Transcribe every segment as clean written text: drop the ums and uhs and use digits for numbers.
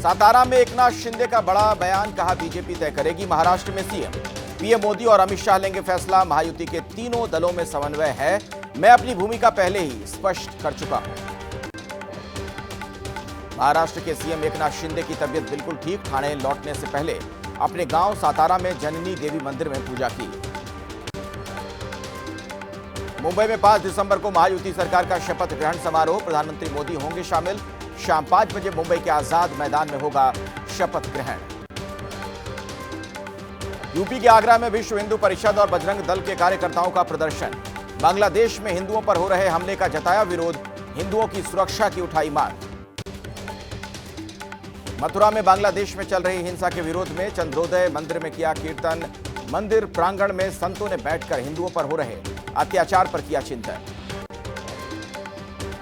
सातारा में एकनाथ शिंदे का बड़ा बयान, कहा बीजेपी तय करेगी महाराष्ट्र में सीएम। पीएम मोदी और अमित शाह लेंगे फैसला, महायुति के तीनों दलों में समन्वय है, मैं अपनी भूमिका पहले ही स्पष्ट कर चुका हूं। महाराष्ट्र के सीएम एकनाथ शिंदे की तबीयत बिल्कुल ठीक, ठाणे लौटने से पहले अपने गांव सातारा में जननी देवी मंदिर में पूजा की। मुंबई में 5 दिसंबर को महायुति सरकार का शपथ ग्रहण समारोह, प्रधानमंत्री मोदी होंगे शामिल। शाम 5 बजे मुंबई के आजाद मैदान में होगा शपथ ग्रहण। यूपी के आगरा में विश्व हिंदू परिषद और बजरंग दल के कार्यकर्ताओं का प्रदर्शन। बांग्लादेश में हिंदुओं पर हो रहे हमले का जताया विरोध, हिंदुओं की सुरक्षा की उठाई मांग। मथुरा में बांग्लादेश में चल रही हिंसा के विरोध में चंद्रोदय मंदिर में किया कीर्तन। मंदिर प्रांगण में संतों ने बैठकर हिंदुओं पर हो रहे अत्याचार पर किया चिंतन।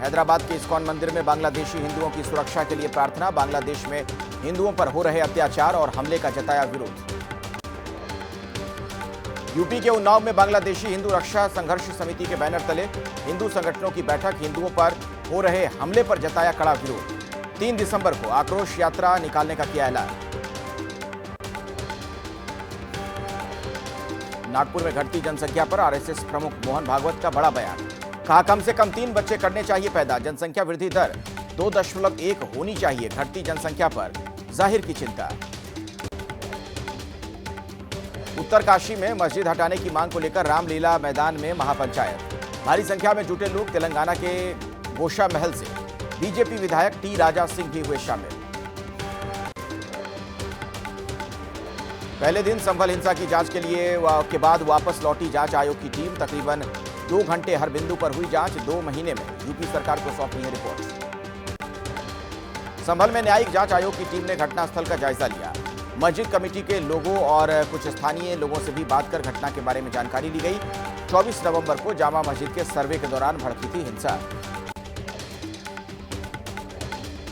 हैदराबाद के इस्कॉन मंदिर में बांग्लादेशी हिंदुओं की सुरक्षा के लिए प्रार्थना। बांग्लादेश में हिंदुओं पर हो रहे अत्याचार और हमले का जताया विरोध। यूपी के उन्नाव में बांग्लादेशी हिंदू रक्षा संघर्ष समिति के बैनर तले हिंदू संगठनों की बैठक, हिंदुओं पर हो रहे हमले पर जताया कड़ा विरोध। 3 दिसंबर को आक्रोश यात्रा निकालने का किया ऐलान। नागपुर में घटती जनसंख्या पर आरएसएस प्रमुख मोहन भागवत का बड़ा बयान, कहा कम से कम 3 बच्चे करने चाहिए पैदा, जनसंख्या वृद्धि दर 2.1 होनी चाहिए, घटती जनसंख्या पर जाहिर की चिंता। उत्तरकाशी में मस्जिद हटाने की मांग को लेकर रामलीला मैदान में महापंचायत। भारी संख्या में जुटे लोग, तेलंगाना के गोशा महल से बीजेपी विधायक टी राजा सिंह भी हुए शामिल। पहले दिन संभल हिंसा की जांच के बाद वापस लौटी जांच आयोग की टीम, तकरीबन 2 घंटे हर बिंदु पर हुई जांच, 2 महीने में यूपी सरकार को सौंपी है रिपोर्ट। संभल में न्यायिक जांच आयोग की टीम ने घटनास्थल का जायजा लिया। मस्जिद कमेटी के लोगों और कुछ स्थानीय लोगों से भी बात कर घटना के बारे में जानकारी ली गई। 24 नवंबर को जामा मस्जिद के सर्वे के दौरान भड़की थी हिंसा।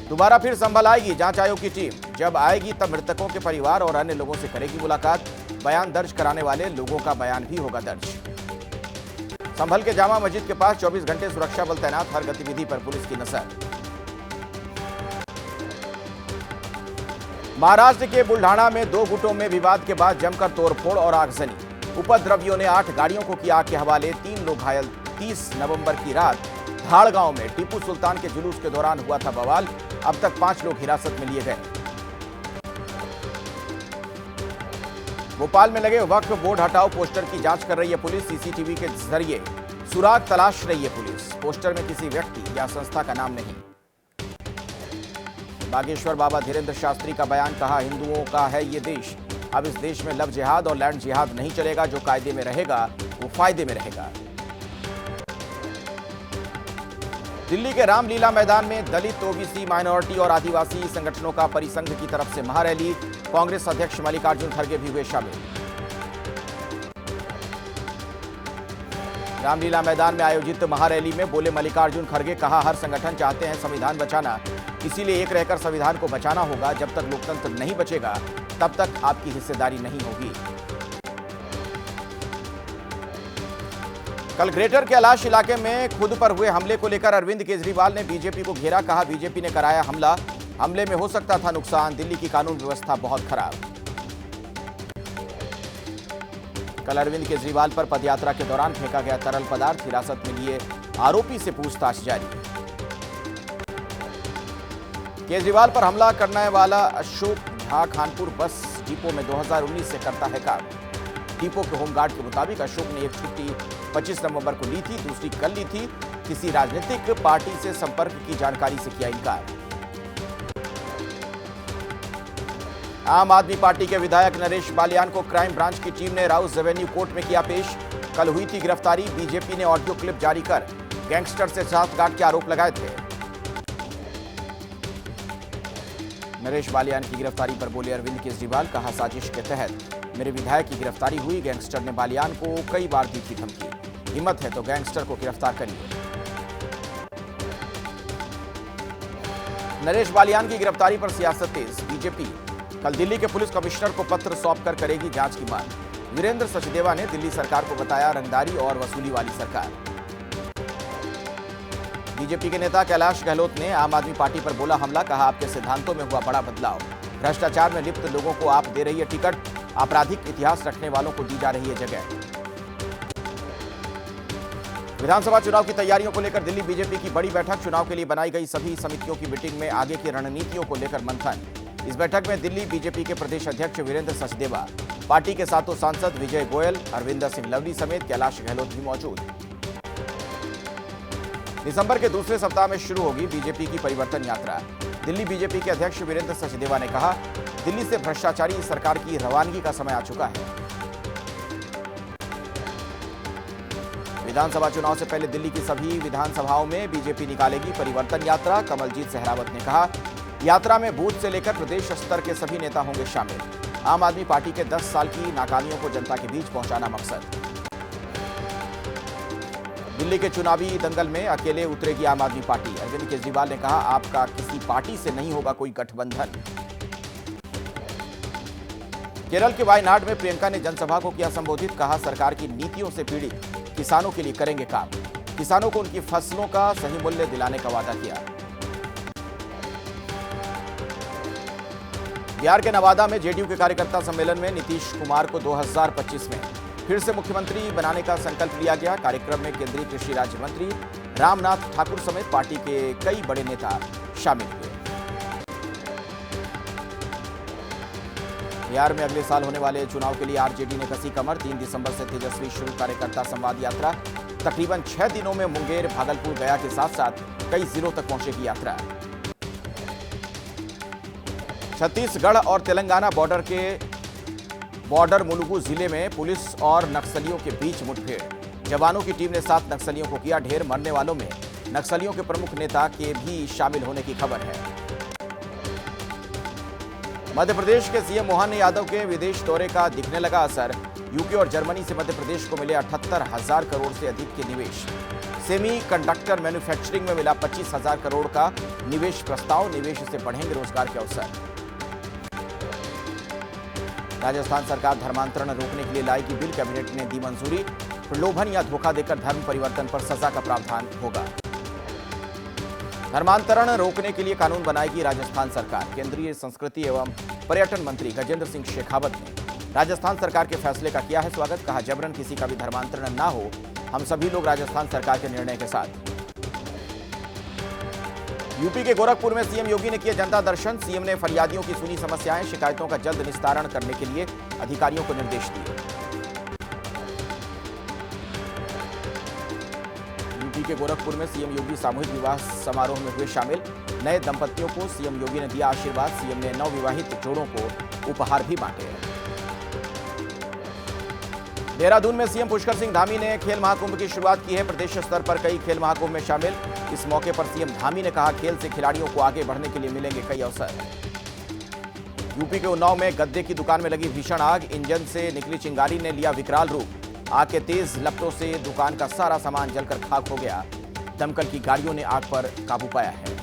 दोबारा फिर संभल आएगी जांच आयोग की टीम, जब आएगी तब मृतकों के परिवार और अन्य लोगों से करेगी मुलाकात। बयान दर्ज कराने वाले लोगों का बयान भी होगा दर्ज। संभल के जामा मस्जिद के पास 24 घंटे सुरक्षा बल तैनात, हर गतिविधि पर पुलिस की नजर। महाराष्ट्र के बुल्ढाणा में 2 गुटों में विवाद के बाद जमकर तोड़फोड़ और आगजनी। उपद्रवियों ने 8 गाड़ियों को किया आग के हवाले, 3 लोग घायल। 30 नवंबर की रात धाड़ गांव में टीपू सुल्तान के जुलूस के दौरान हुआ था बवाल, अब तक 5 लोग हिरासत में लिए गए। भोपाल में लगे वक्फ बोर्ड हटाओ पोस्टर की जांच कर रही है पुलिस, सीसीटीवी के जरिए सुराग तलाश रही है पुलिस। पोस्टर में किसी व्यक्ति या संस्था का नाम नहीं। बागेश्वर बाबा धीरेन्द्र शास्त्री का बयान, कहा हिंदुओं का है ये देश, अब इस देश में लव जिहाद और लैंड जिहाद नहीं चलेगा, जो कायदे में रहेगा वो फायदे में रहेगा। दिल्ली के रामलीला मैदान में दलित, ओबीसी, माइनॉरिटी और आदिवासी संगठनों का परिसंघ की तरफ से महारैली, कांग्रेस अध्यक्ष मल्लिकार्जुन खड़गे भी हुए शामिल। रामलीला मैदान में आयोजित महारैली में बोले मल्लिकार्जुन खड़गे, कहा हर संगठन चाहते हैं संविधान बचाना, इसीलिए एक रहकर संविधान को बचाना होगा। जब तक लोकतंत्र नहीं बचेगा तब तक आपकी हिस्सेदारी नहीं होगी। कल ग्रेटर कैलाश इलाके में खुद पर हुए हमले को लेकर अरविंद केजरीवाल ने बीजेपी को घेरा, कहा बीजेपी ने कराया हमला, हमले में हो सकता था नुकसान, दिल्ली की कानून व्यवस्था बहुत खराब। कल अरविंद केजरीवाल पर पदयात्रा के दौरान फेंका गया तरल पदार्थ, हिरासत में लिए आरोपी से पूछताछ जारी। केजरीवाल पर हमला करने वाला अशोक झा खानपुर बस डिपो में 2019 से करता है काम। डिपो के होमगार्ड के मुताबिक अशोक ने एक छुट्टी 25 नवंबर को ली थी, दूसरी कल ली थी। किसी राजनीतिक पार्टी से संपर्क की जानकारी से किया इनकार। आम आदमी पार्टी के विधायक नरेश बालियान को क्राइम ब्रांच की टीम ने राउस रेवेन्यू कोर्ट में किया पेश। कल हुई थी गिरफ्तारी, बीजेपी ने ऑडियो क्लिप जारी कर गैंगस्टर से साठगांठ के आरोप लगाए थे। नरेश बालियान की गिरफ्तारी पर बोले अरविंद केजरीवाल, कहा साजिश के तहत मेरे विधायक की गिरफ्तारी हुई, गैंगस्टर ने बालियान को कई बार दी थी धमकी, हिम्मत है तो गैंगस्टर को गिरफ्तार करिए। नरेश बालियान की गिरफ्तारी पर सियासत तेज, बीजेपी कल दिल्ली के पुलिस कमिश्नर को पत्र सौंपकर करेगी जांच की मांग। वीरेंद्र सचदेवा ने दिल्ली सरकार को बताया रंगदारी और वसूली वाली सरकार। बीजेपी के नेता कैलाश गहलोत ने आम आदमी पार्टी पर बोला हमला, कहा आपके सिद्धांतों में हुआ बड़ा बदलाव, भ्रष्टाचार में लिप्त लोगों को आप दे रही है टिकट, आपराधिक इतिहास रखने वालों को दी जा रही है जगह। विधानसभा चुनाव की तैयारियों को लेकर दिल्ली बीजेपी की बड़ी बैठक, चुनाव के लिए बनाई गई सभी समितियों की मीटिंग में आगे की रणनीतियों को लेकर मंथन। इस बैठक में दिल्ली बीजेपी के प्रदेश अध्यक्ष वीरेंद्र सचदेवा, पार्टी के सातों सांसद विजय गोयल, अरविंदर सिंह लवली समेत कैलाश गहलोत भी मौजूद। दिसंबर के दूसरे सप्ताह में शुरू होगी बीजेपी की परिवर्तन यात्रा। दिल्ली बीजेपी के अध्यक्ष वीरेंद्र सचदेवा ने कहा, दिल्ली से भ्रष्टाचारी सरकार की रवानगी का समय आ चुका है। विधानसभा चुनाव से पहले दिल्ली की सभी विधानसभाओं में बीजेपी निकालेगी परिवर्तन यात्रा। कमलजीत सहरावत ने कहा, यात्रा में बूथ से लेकर प्रदेश स्तर के सभी नेता होंगे शामिल। आम आदमी पार्टी के 10 साल की नाकामियों को जनता के बीच पहुंचाना मकसद। दिल्ली के चुनावी दंगल में अकेले उतरेगी आम आदमी पार्टी। अरविंद केजरीवाल ने कहा, आपका किसी पार्टी से नहीं होगा कोई गठबंधन। केरल के वायनाड में प्रियंका ने जनसभा को किया संबोधित, कहा सरकार की नीतियों से पीड़ित किसानों के लिए करेंगे काम, किसानों को उनकी फसलों का सही मूल्य दिलाने का वादा किया। बिहार के नवादा में जेडीयू के कार्यकर्ता सम्मेलन में नीतीश कुमार को 2025 में फिर से मुख्यमंत्री बनाने का संकल्प लिया गया। कार्यक्रम में केंद्रीय कृषि राज्य मंत्री रामनाथ ठाकुर समेत पार्टी के कई बड़े नेता शामिल हुए। बिहार में अगले साल होने वाले चुनाव के लिए आरजेडी ने कसी कमर। 3 दिसंबर से तेजस्वी शुरू कार्यकर्ता संवाद यात्रा। तकरीबन 6 दिनों में मुंगेर, भागलपुर, गया के साथ साथ कई जिलों तक पहुंचेगी यात्रा। छत्तीसगढ़ और तेलंगाना बॉर्डर मुलुगु जिले में पुलिस और नक्सलियों के बीच मुठभेड़। जवानों की टीम ने 7 नक्सलियों को किया ढेर। मरने वालों में नक्सलियों के प्रमुख नेता के भी शामिल होने की खबर है। मध्य प्रदेश के सीएम मोहन यादव के विदेश दौरे का दिखने लगा असर। यूके और जर्मनी से मध्य प्रदेश को मिले 78,000 करोड़ से अधिक के निवेश। सेमी कंडक्टर मैन्युफैक्चरिंग में मिला 25,000 करोड़ का निवेश प्रस्ताव। निवेश से बढ़ेंगे रोजगार के अवसर। राजस्थान सरकार धर्मांतरण रोकने के लिए लाएगी बिल, कैबिनेट ने दी मंजूरी। प्रलोभन या धोखा देकर धर्म परिवर्तन पर सजा का प्रावधान होगा। धर्मांतरण रोकने के लिए कानून बनाएगी राजस्थान सरकार। केंद्रीय संस्कृति एवं पर्यटन मंत्री गजेंद्र सिंह शेखावत ने राजस्थान सरकार के फैसले का किया है स्वागत। कहा, जबरन किसी का भी धर्मांतरण ना हो, हम सभी लोग राजस्थान सरकार के निर्णय के साथ। यूपी के गोरखपुर में सीएम योगी ने किया जनता दर्शन। सीएम ने फरियादियों की सुनी समस्याएं, शिकायतों का जल्द निस्तारण करने के लिए अधिकारियों को निर्देश दिए। यूपी के गोरखपुर में सीएम योगी सामूहिक विवाह समारोह में हुए शामिल। नए दंपतियों को सीएम योगी ने दिया आशीर्वाद। सीएम ने नवविवाहित जोड़ों को उपहार भी बांटे। देहरादून में सीएम पुष्कर सिंह धामी ने खेल महाकुंभ की शुरुआत की है। प्रदेश स्तर पर कई खेल महाकुंभ में शामिल। इस मौके पर सीएम धामी ने कहा, खेल से खिलाड़ियों को आगे बढ़ने के लिए मिलेंगे कई अवसर। यूपी के उन्नाव में गद्दे की दुकान में लगी भीषण आग। इंजन से निकली चिंगारी ने लिया विकराल रूप। आग के तेज लपटों से दुकान का सारा सामान जलकर खाक हो गया। दमकल की गाड़ियों ने आग पर काबू पाया है।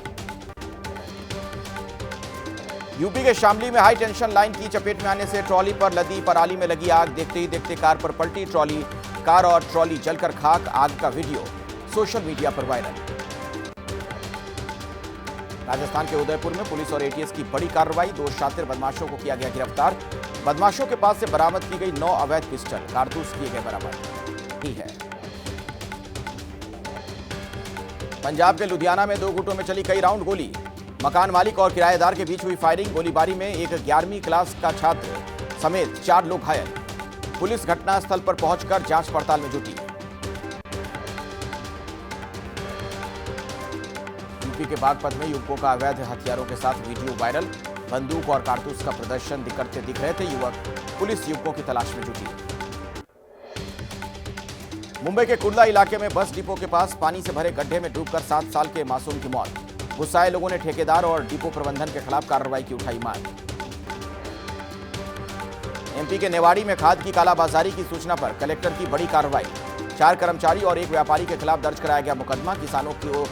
यूपी के शामली में हाई टेंशन लाइन की चपेट में आने से ट्रॉली पर लदी पराली में लगी आग। देखते ही देखते कार पर पलटी ट्रॉली। कार और ट्रॉली जलकर खाक। आग का वीडियो सोशल मीडिया पर वायरल। राजस्थान के उदयपुर में पुलिस और एटीएस की बड़ी कार्रवाई। 2 शातिर बदमाशों को किया गया गिरफ्तार। बदमाशों के पास से बरामद की गई 9 अवैध पिस्टल, कारतूस किए गए बरामद ही है। पंजाब के लुधियाना में 2 गुटों में चली कई राउंड गोली। मकान मालिक और किराएदार के बीच हुई फायरिंग। गोलीबारी में एक 11वीं क्लास का छात्र समेत 4 लोग घायल। पुलिस घटनास्थल पर पहुंचकर जांच पड़ताल में जुटी। यूपी के बागपत में युवकों का अवैध हथियारों के साथ वीडियो वायरल। बंदूक और कारतूस का प्रदर्शन करते दिख रहे थे युवक। पुलिस युवकों की तलाश में जुटी। मुंबई के कुर्ला इलाके में बस डिपो के पास पानी से भरे गड्ढे में डूबकर 7 साल के मासूम की मौत। गुस्साए लोगों ने ठेकेदार और डिपो प्रबंधन के खिलाफ कार्रवाई की उठाई मांग। एमपी के नेवाड़ी में खाद की कालाबाजारी की सूचना पर कलेक्टर की बड़ी कार्रवाई। 4 कर्मचारी और एक व्यापारी के खिलाफ दर्ज कराया गया मुकदमा। किसानों को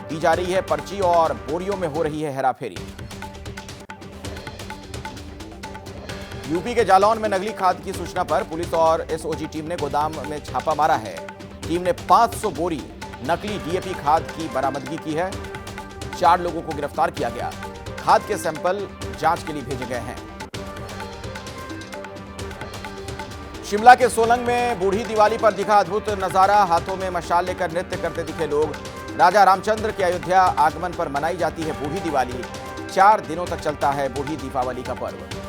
दी जा रही है पर्ची और बोरियों में हो रही है हेराफेरी। यूपी के जालौन में नकली खाद की सूचना पर पुलिस और एसओजी टीम ने गोदाम में छापा मारा है। टीम ने 500 बोरी नकली डीएपी खाद की बरामदगी की है। 4 लोगों को गिरफ्तार किया गया। खाद के सैंपल जांच के लिए भेजे गए हैं। शिमला के सोलंग में बूढ़ी दिवाली पर दिखा अद्भुत नजारा। हाथों में मशाल लेकर नृत्य करते दिखे लोग। राजा रामचंद्र के अयोध्या आगमन पर मनाई जाती है बूढ़ी दिवाली। 4 दिनों तक चलता है बूढ़ी दीपावली का पर्व।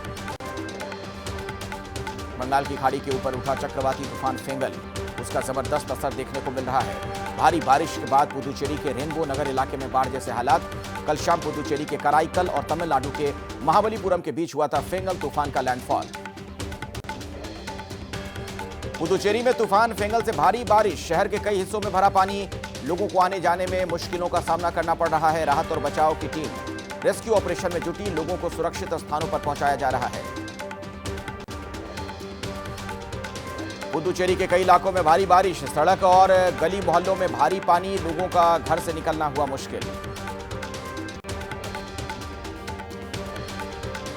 बंगाल की खाड़ी के ऊपर उठा चक्रवाती तूफान फेंगल, उसका जबरदस्त असर देखने को मिल रहा है। भारी बारिश के बाद पुदुचेरी के रेनबो नगर इलाके में बाढ़ जैसे हालात। कल शाम पुदुचेरी के कराईकल और तमिलनाडु के महाबलीपुरम के बीच हुआ था फेंगल तूफान का लैंडफॉल। पुदुचेरी में तूफान फेंगल से भारी बारिश, शहर के कई हिस्सों में भरा पानी। लोगों को आने जाने में मुश्किलों का सामना करना पड़ रहा है। राहत और बचाव की टीम रेस्क्यू ऑपरेशन में जुटी, लोगों को सुरक्षित स्थानों पर पहुंचाया जा रहा है। पुदुचेरी के कई इलाकों में भारी बारिश, सड़क और गली मोहल्लों में भारी पानी, लोगों का घर से निकलना हुआ मुश्किल।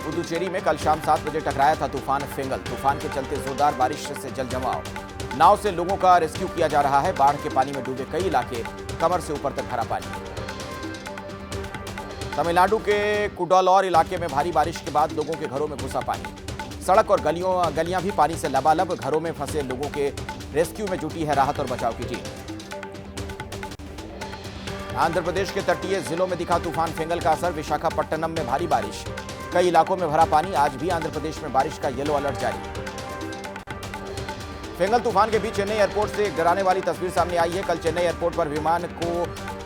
पुदुचेरी में कल शाम 7 बजे टकराया था तूफान फेंगल। तूफान के चलते जोरदार बारिश से जल जमाव, नाव से लोगों का रेस्क्यू किया जा रहा है। बाढ़ के पानी में डूबे कई इलाके, कमर से ऊपर तक भरा पानी। तमिलनाडु के कुडालोर इलाके में भारी बारिश के बाद लोगों के घरों में घुसा पानी। सड़क और गलियां भी पानी से लबालब। घरों में फंसे लोगों के रेस्क्यू में जुटी है राहत और बचाव की टीम। आंध्र प्रदेश के तटीय जिलों में दिखा तूफान फेंगल का असर। विशाखापट्टनम में भारी बारिश, कई इलाकों में भरा पानी। आज भी आंध्र प्रदेश में बारिश का येलो अलर्ट जारी। फेंगल तूफान के बीच चेन्नई एयरपोर्ट से एक डराने वाली तस्वीर सामने आई है। कल चेन्नई एयरपोर्ट पर विमान को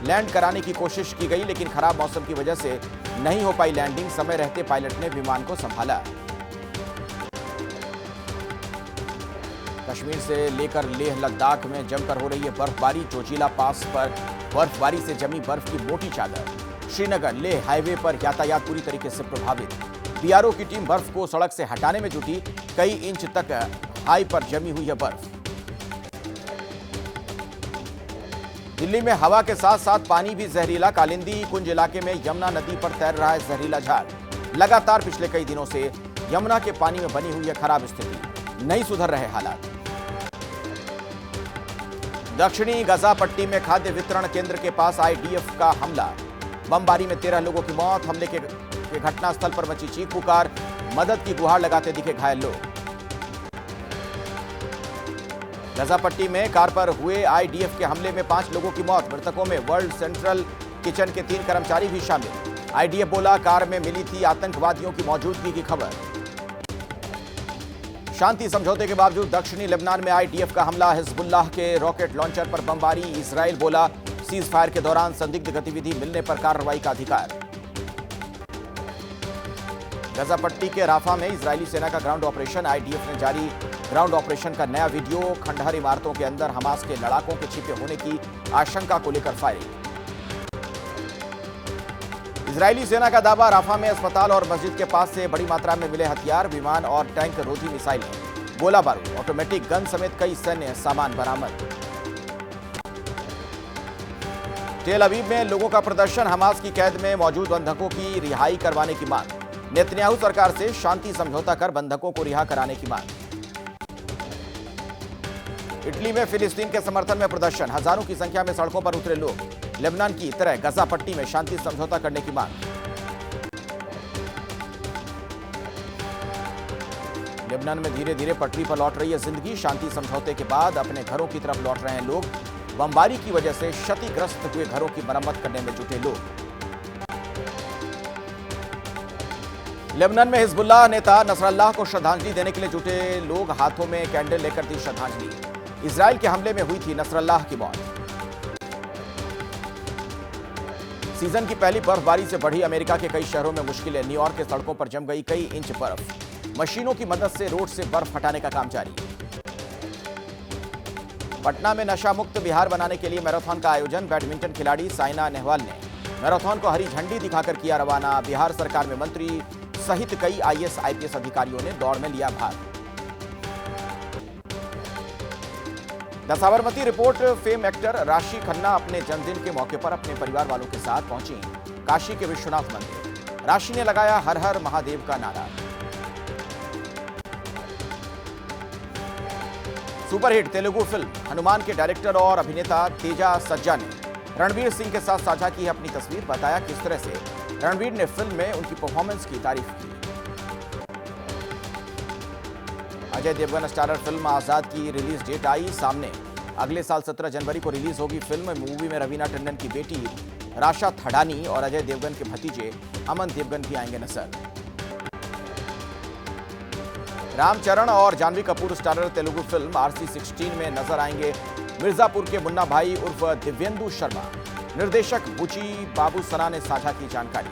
लैंड कराने की कोशिश की गई, लेकिन खराब मौसम की वजह से नहीं हो पाई लैंडिंग। समय रहते पायलट ने विमान को संभाला। कश्मीर से लेकर लेह लद्दाख में जमकर हो रही है बर्फबारी। चोचीला पास पर बर्फबारी से जमी बर्फ की मोटी चादर। श्रीनगर लेह हाईवे पर यातायात पूरी तरीके से प्रभावित। बीआरओ की टीम बर्फ को सड़क से हटाने में जुटी। कई इंच तक हाई पर जमी हुई है बर्फ। दिल्ली में हवा के साथ साथ पानी भी जहरीला। कालिंदी कुंज इलाके में यमुना नदी पर तैर रहा है जहरीला झाग। लगातार पिछले कई दिनों से यमुना के पानी में बनी हुई है खराब स्थिति, नहीं सुधर रहे हालात। दक्षिणी गजा पट्टी में खाद्य वितरण केंद्र के पास आईडीएफ का हमला। बमबारी में 13 लोगों की मौत। हमले के घटनास्थल पर मची चीख पुकार। मदद की गुहार लगाते दिखे घायल लोग। गजा पट्टी में कार पर हुए आईडीएफ के हमले में 5 लोगों की मौत। मृतकों में वर्ल्ड सेंट्रल किचन के 3 कर्मचारी भी शामिल। आईडीएफ बोला कार में मिली थी आतंकवादियों की मौजूदगी की खबर। शांति समझौते के बावजूद दक्षिणी लेबनान में आईडीएफ का हमला। हिजबुल्लाह के रॉकेट लॉन्चर पर बमबारी। इजराइल बोला सीज फायर के दौरान संदिग्ध गतिविधि मिलने पर कार्रवाई का अधिकार। गजा पट्टी के राफा में इजरायली सेना का ग्राउंड ऑपरेशन। आईडीएफ ने जारी ग्राउंड ऑपरेशन का नया वीडियो। खंडहर इमारतों के अंदर हमास के लड़ाकों के छिपे होने की आशंका को लेकर फायरिंग। इजरायली सेना का दावा राफा में अस्पताल और मस्जिद के पास से बड़ी मात्रा में मिले हथियार, विमान और टैंक रोधी मिसाइलें, गोला बारूद, ऑटोमेटिक गन समेत कई सैन्य सामान बरामद। टेल अवीव में लोगों का प्रदर्शन। हमास की कैद में मौजूद बंधकों की रिहाई करवाने की मांग। नेतन्याहू सरकार से शांति समझौता कर बंधकों को रिहा कराने की मांग। इटली में फिलिस्तीन के समर्थन में प्रदर्शन। हजारों की संख्या में सड़कों पर उतरे लोग। लेबनान की तरह गजा पट्टी में शांति समझौता करने की मांग। लेबनान में धीरे धीरे पटरी पर लौट रही है जिंदगी। शांति समझौते के बाद अपने घरों की तरफ लौट रहे हैं लोग। बमबारी की वजह से क्षतिग्रस्त हुए घरों की मरम्मत करने में जुटे लोग। लेबनान में हिजबुल्लाह नेता नसरल्लाह को श्रद्धांजलि देने के लिए जुटे लोग। हाथों में कैंडल लेकर दी श्रद्धांजलि। इजराइल के हमले में हुई थी नसरल्लाह की मौत। सीजन की पहली बर्फबारी से बढ़ी अमेरिका के कई शहरों में मुश्किलें। न्यूयॉर्क के सड़कों पर जम गई कई इंच बर्फ। मशीनों की मदद से रोड से बर्फ हटाने का काम जारी। पटना में नशा मुक्त बिहार बनाने के लिए मैराथन का आयोजन। बैडमिंटन खिलाड़ी साइना नेहवाल ने मैराथन को हरी झंडी दिखाकर किया रवाना। बिहार सरकार में मंत्री सहित कई आईएएस आईपीएस अधिकारियों ने दौड़ में लिया भाग। The Sabarmati report fame actor राशि खन्ना अपने जन्मदिन के मौके पर अपने परिवार वालों के साथ पहुंची काशी के विश्वनाथ मंदिर। राशि ने लगाया हर हर महादेव का नारा। सुपरहिट तेलुगु फिल्म हनुमान के डायरेक्टर और अभिनेता तेजा सज्जा ने रणवीर सिंह के साथ साझा की है अपनी तस्वीर। बताया किस तरह से रणवीर ने फिल्म में उनकी परफॉर्मेंस की तारीफ की। अजय देवगन स्टारर फिल्म आजाद की रिलीज डेट आई सामने। अगले साल 17 जनवरी को रिलीज होगी फिल्म। मूवी में रवीना टंडन की बेटी राशा थडानी और अजय देवगन के भतीजे अमन देवगन भी आएंगे नजर। रामचरण और Janhvi Kapoor starrer Telugu film RC16 में नजर आएंगे मिर्जापुर के मुन्ना भाई उर्फ दिव्येंदु शर्मा। निर्देशक बुची बाबू सना ने साझा की जानकारी।